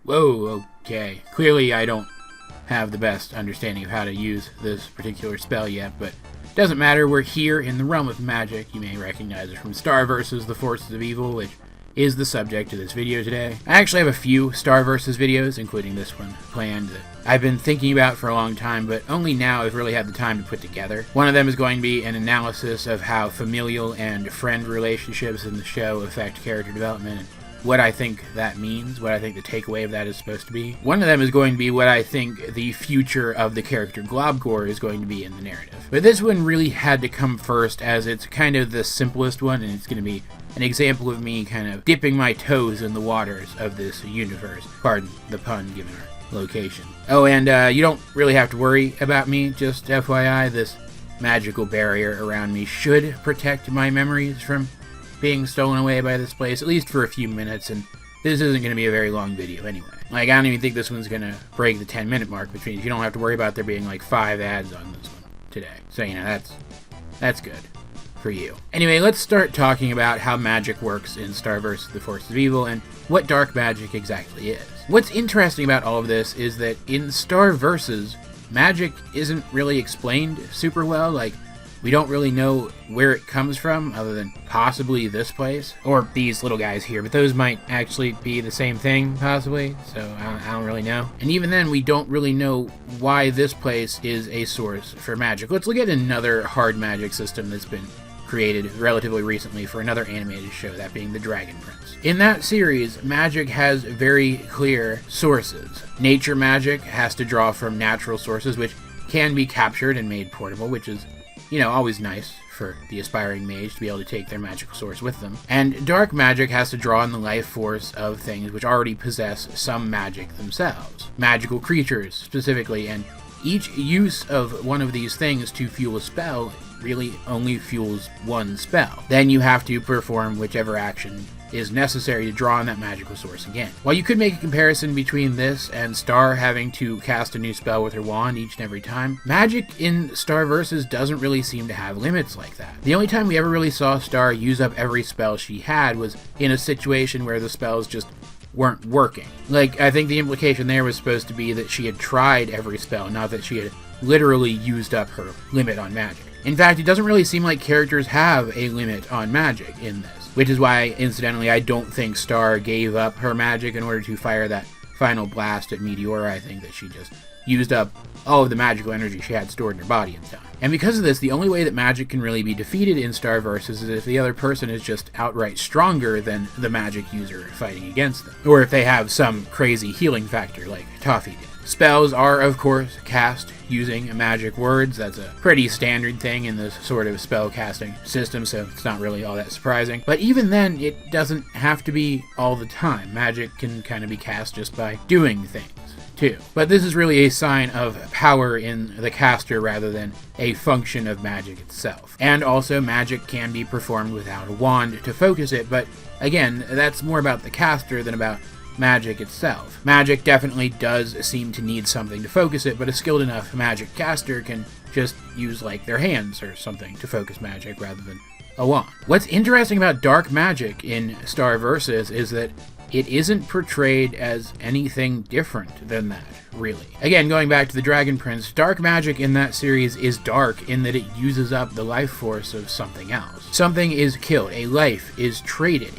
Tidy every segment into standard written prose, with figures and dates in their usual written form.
Whoa, okay. Clearly I don't have the best understanding of how to use this particular spell yet, but doesn't matter. We're here in the realm of magic. You may recognize it from Star vs. the Forces of Evil, which is the subject of this video today. I actually have a few Star vs. videos, including this one, planned that I've been thinking about for a long time, but only now I've really had the time to put together. One of them is going to be an analysis of how familial and friend relationships in the show affect character development, and what I think that means, what I think the takeaway of that is supposed to be. One of them is going to be what I think the future of the character Globgor is going to be in the narrative. But this one really had to come first, as it's kind of the simplest one, and it's going to be an example of me kind of dipping my toes in the waters of this universe. Pardon the pun, given our location. Oh, and you don't really have to worry about me, just FYI, this magical barrier around me should protect my memories from being stolen away by this place, at least for a few minutes, and this isn't going to be a very long video anyway. Like, I don't even think this one's going to break the 10-minute mark, which means you don't have to worry about there being like 5 ads on this one today. So, you know, that's good for you. Anyway, let's start talking about how magic works in Star vs. the Forces of Evil and what dark magic exactly is. What's interesting about all of this is that in Star vs., magic isn't really explained super well. Like, we don't really know where it comes from, other than possibly this place, or these little guys here, but those might actually be the same thing, possibly, so I don't really know. And even then, we don't really know why this place is a source for magic. Let's look at another hard magic system that's been created relatively recently for another animated show, that being the Dragon Prince. In that series, magic has very clear sources. Nature magic has to draw from natural sources, which can be captured and made portable, which is, you know, always nice for the aspiring mage to be able to take their magical source with them. And dark magic has to draw on the life force of things which already possess some magic themselves. Magical creatures, specifically, and each use of one of these things to fuel a spell really only fuels one spell. Then you have to perform whichever action is necessary to draw on that magical source again. While you could make a comparison between this and Star having to cast a new spell with her wand each and every time, magic in Star vs. doesn't really seem to have limits like that. The only time we ever really saw Star use up every spell she had was in a situation where the spells just weren't working. Like, I think the implication there was supposed to be that she had tried every spell, not that she had literally used up her limit on magic. In fact, it doesn't really seem like characters have a limit on magic in this. Which is why, incidentally, I don't think Star gave up her magic in order to fire that final blast at Meteora. I think that she just used up all of the magical energy she had stored in her body in time. And because of this, the only way that magic can really be defeated in Star vs. is if the other person is just outright stronger than the magic user fighting against them. Or if they have some crazy healing factor like Toffee did. Spells are, of course, cast using magic words. That's a pretty standard thing in this sort of spell casting system, so it's not really all that surprising. But even then, it doesn't have to be all the time. Magic can kind of be cast just by doing things, too. But this is really a sign of power in the caster rather than a function of magic itself. And also, magic can be performed without a wand to focus it, but again, that's more about the caster than about magic itself. Magic definitely does seem to need something to focus it, but a skilled enough magic caster can just use like their hands or something to focus magic rather than a wand. What's interesting about dark magic in Star vs. is that it isn't portrayed as anything different than that, really. Again, going back to the Dragon Prince, dark magic in that series is dark in that it uses up the life force of something else. Something is killed, a life is traded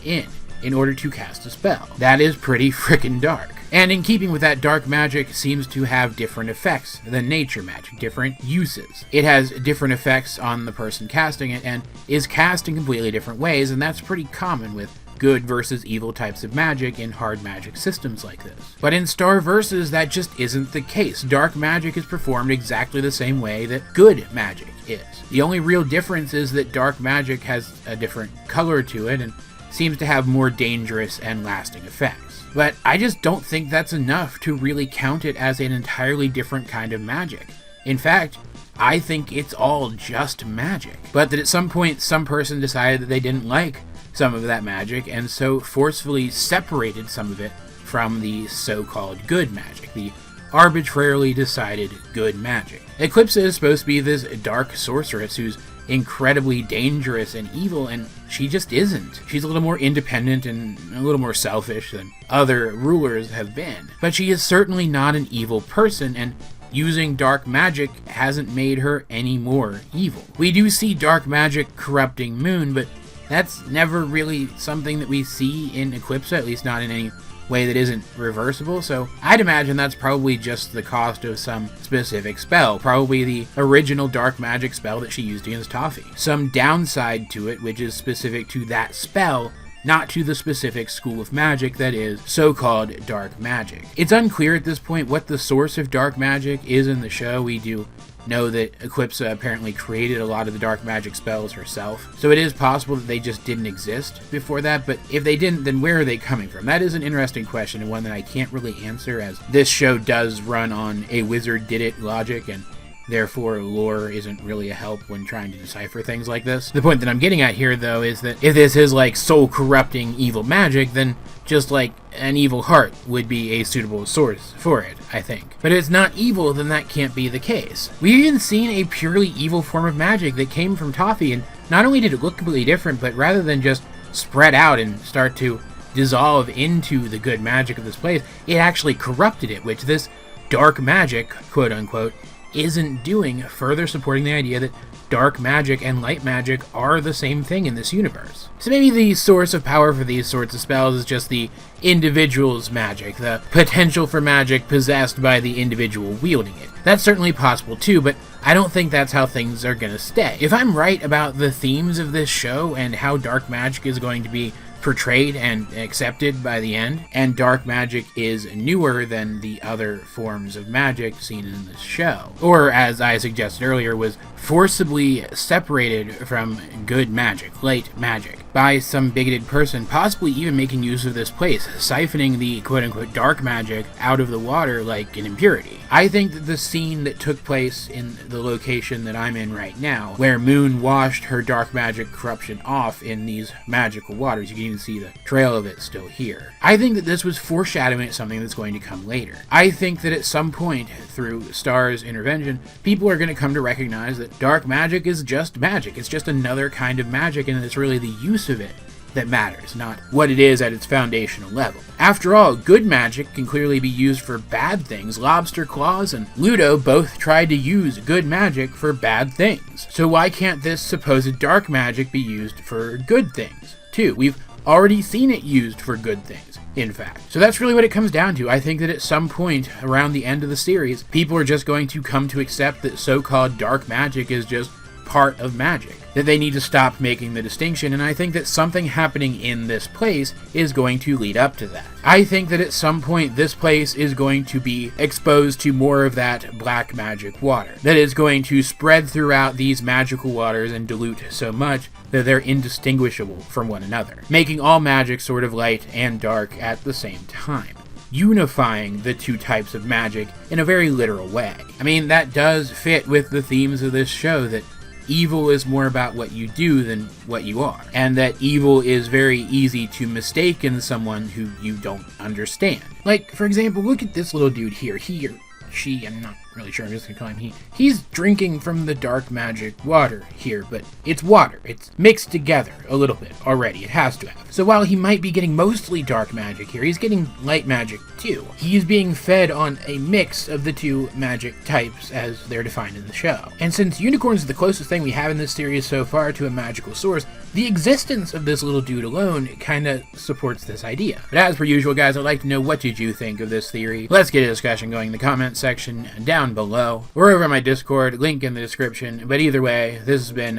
in order to cast a spell. That is pretty frickin' dark. And in keeping with that, dark magic seems to have different effects than nature magic, different uses. It has different effects on the person casting it, and is cast in completely different ways, and that's pretty common with good versus evil types of magic in hard magic systems like this. But in Star vs., that just isn't the case. Dark magic is performed exactly the same way that good magic is. The only real difference is that dark magic has a different color to it, and seems to have more dangerous and lasting effects. But I just don't think that's enough to really count it as an entirely different kind of magic. In fact, I think it's all just magic. But that at some point, some person decided that they didn't like some of that magic, and so forcefully separated some of it from the so-called good magic, the arbitrarily decided good magic. Eclipsa is supposed to be this dark sorceress whose incredibly dangerous and evil, and she just isn't. She's a little more independent and a little more selfish than other rulers have been. But she is certainly not an evil person, and using dark magic hasn't made her any more evil. We do see dark magic corrupting Moon, but that's never really something that we see in Eclipsa, at least not in any way that isn't reversible, so I'd imagine that's probably just the cost of some specific spell, probably the original dark magic spell that she used against Toffee. Some downside to it, which is specific to that spell, not to the specific school of magic that is so-called dark magic. It's unclear at this point what the source of dark magic is in the show. We do know that Eclipsa apparently created a lot of the dark magic spells herself, so it is possible that they just didn't exist before that, but if they didn't, then where are they coming from? That is an interesting question, and one that I can't really answer, as this show does run on a wizard did it logic, and therefore lore isn't really a help when trying to decipher things like this. The point that I'm getting at here, though, is that if this is like soul-corrupting evil magic, then just like an evil heart would be a suitable source for it, I think. But if it's not evil, then that can't be the case. We've even seen a purely evil form of magic that came from Toffee, and not only did it look completely different, but rather than just spread out and start to dissolve into the good magic of this place, it actually corrupted it, which this dark magic, quote-unquote, isn't doing, further supporting the idea that dark magic and light magic are the same thing in this universe. So maybe the source of power for these sorts of spells is just the individual's magic, the potential for magic possessed by the individual wielding it. That's certainly possible too, but I don't think that's how things are gonna stay. If I'm right about the themes of this show and how dark magic is going to be portrayed and accepted by the end, and dark magic is newer than the other forms of magic seen in this show, or as I suggested earlier, was forcibly separated from good magic, light magic, by some bigoted person, possibly even making use of this place, siphoning the quote-unquote dark magic out of the water like an impurity. I think that the scene that took place in the location that I'm in right now, where Moon washed her dark magic corruption off in these magical waters, you can even see the trail of it still here. I think that this was foreshadowing something that's going to come later. I think that at some point, through Star's intervention, people are going to come to recognize that dark magic is just magic. It's just another kind of magic, and it's really the use of it that matters, not what it is at its foundational level. After all, good magic can clearly be used for bad things. Lobster Claws and Ludo both tried to use good magic for bad things. So why can't this supposed dark magic be used for good things, too? We've already seen it used for good things, in fact. So that's really what it comes down to. I think that at some point around the end of the series, people are just going to come to accept that so-called dark magic is just part of magic, that they need to stop making the distinction, and I think that something happening in this place is going to lead up to that. I think that at some point this place is going to be exposed to more of that black magic water, that is going to spread throughout these magical waters and dilute so much that they're indistinguishable from one another, making all magic sort of light and dark at the same time, unifying the two types of magic in a very literal way. I mean, that does fit with the themes of this show, that evil is more about what you do than what you are, and that evil is very easy to mistake in someone who you don't understand. Like, for example, look at this little dude here. He or she, I'm not really sure, I'm just gonna call him he. He's drinking from the dark magic water here, but it's water. It's mixed together a little bit already. It has to have. So while he might be getting mostly dark magic here, he's getting light magic too. He's being fed on a mix of the two magic types as they're defined in the show. And since unicorns are the closest thing we have in this series so far to a magical source, the existence of this little dude alone kinda supports this idea. But as per usual, guys, I'd like to know, what did you think of this theory? Let's get a discussion going in the comments section down below, or over on my Discord, link in the description. But either way, this has been,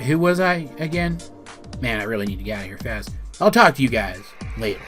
who was I again? Man, I really need to get out of here fast. I'll talk to you guys later.